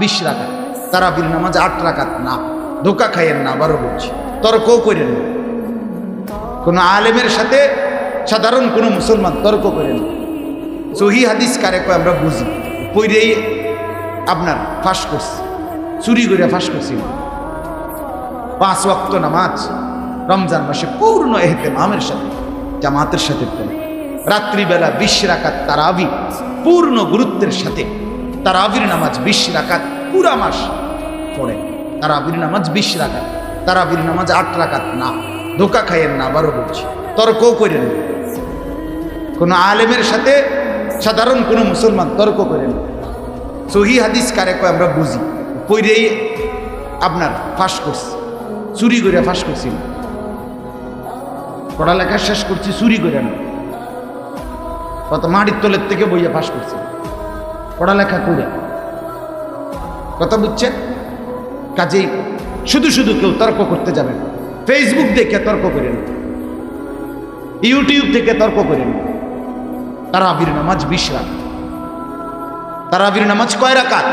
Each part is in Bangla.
20 রাকাত, তারাবির নামাজ 8 রাকাত না। ধোকা খাইয়েন না, আবারও বলছি, তর্কও করেন না। কোনো আলেমের সাথে সাধারণ কোনো মুসলমান তর্ক করেন না। সহি হাদিস কারে কয় আমরা বুঝি, পইরেই আপনার ফাঁস করছি, চুরি করে ফাঁস করছি। 5 ওয়াক্ত নামাজ রমজান মাসে পূর্ণ এহতেমামের সাথে জামাতের সাথে পড়ে। রাত্রিবেলা 20 রাকাত তারাবি পূর্ণ গুরুত্বের সাথে। তারাবির নামাজ 20 রাকাত পুরা মাস পড়ে। তারাবির নামাজ 20 রাকাত, তারাবির নামাজ 8 রাকাত না। ধোকা খাইয়েন না, আবারও বলছি, তর্কও করেন না। কোনো আলেমের সাথে সাধারণ কোনো মুসলমান তর্ক করেন না। সহি হাদিস কারে কয় আমরা বুঝি, পইরেই আপনার ফাঁস করছি, চুরি করে ফাঁস করছি। পড়ালেখা শেষ করছি চুরি করে না, কত মাটির তলের থেকে বইয়া ফাঁস করছি পড়ালেখা করে। কথা বুঝছেন? কাজেই শুধু শুধু কেউ তর্ক করতে যাবেন। ফেসবুক দেখে তর্ক করেন, ইউটিউব থেকে তর্ক করেন। তারাবির নামাজ 20 রাকাত। তারাবির নামাজ কয় রাকাত?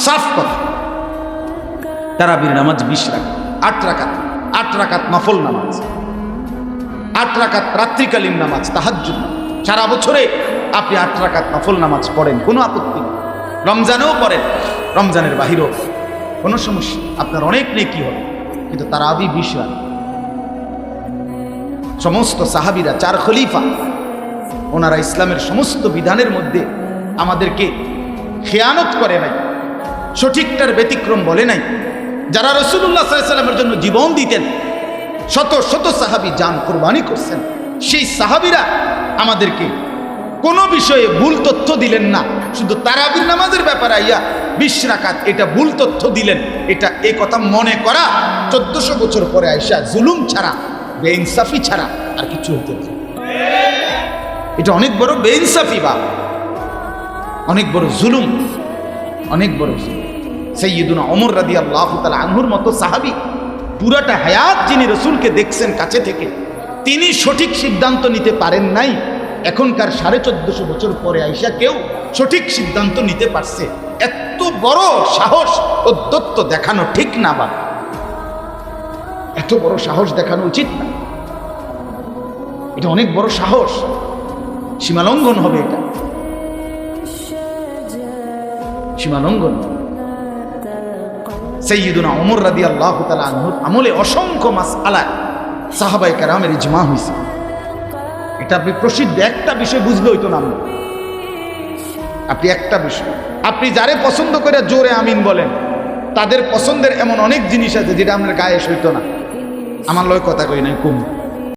সাফ কথা, তারাবির নামাজ 20 রাকাত, 8 রাকাত। 8 রাকাত নফল নামাজ, 8 রাকাত রাত্রিকালীন নামাজ, তাহাজ্জুদ। সারা বছরে আপনি 8 রাকাত নফল নামাজ পড়েন, কোনো আপত্তি নেই। রমজানেও পড়েন, রমজানের বাহিরেও, কোনো সমস্যা, আপনার অনেক নেকি হবে। কিন্তু তারাবি 20 রাকাত। সমস্ত সাহাবীরা, 4 খলিফা, ওনারা ইসলামের সমস্ত বিধানের মধ্যে আমাদেরকে খেয়ানত করে নাই, সঠিকটার ব্যতিক্রম বলে নাই। যারা রাসূলুল্লাহ সাল্লাল্লাহু আলাইহি ওয়াসাল্লামের জন্য জীবন দিতেন, শত শত সাহাবী জান কুরবানি করছেন, সেই সাহাবীরা আমাদেরকে কোনো বিষয়ে ভুল তথ্য দিলেন না। শুধু তারাবির নামাজের ব্যাপারে আইয়া 20 রাকাত এটা ভুল তথ্য দিলেন, এটা এই কথা মনে করা 1400 বছর পরে আইসা জুলুম ছাড়া, বেইনসাফি ছাড়া আর কিছু হতে পারে। এটা অনেক বড় বেইনসাফি, বা অনেক বড় জুলুম, অনেক বড় জুলুম। সাইয়্যিদুনা ওমর রাদিয়াল্লাহু তাআলা আনহুর মতো সাহাবী, পুরাটা হায়াত যিনি রাসূলকে দেখছেন কাছে থেকে, তিনি সঠিক সিদ্ধান্ত নিতে পারেন নাই। এখনকার 1450 বছর পরে আইসা কেউ সঠিক সিদ্ধান্ত নিতে পারছে। এত বড় সাহস ও দত্ত দেখানো ঠিক না, বা এত বড় সাহস দেখানো উচিত না। এটা অনেক বড় সাহস, সীমালঙ্ঘন হবে, এটা সীমালঙ্ঘন। সাইয়্যিদুনা ওমর রাদিয়াল্লাহু তাআলা আনহুর আমলে অসংখ্য মাসআলা সাহাবায়ে কেরামের ইজমা হয়েছে। এটা আপনি প্রসিদ্ধ একটা বিষয় বুঝলে হইতো না। আপনি একটা বিষয়, আপনি যারে পছন্দ করে জোরে আমিন বলেন, তাদের পছন্দের এমন অনেক জিনিস আছে যেটা আপনার গায়ে সইতো না। আমার লয় কথা কই নাই কম।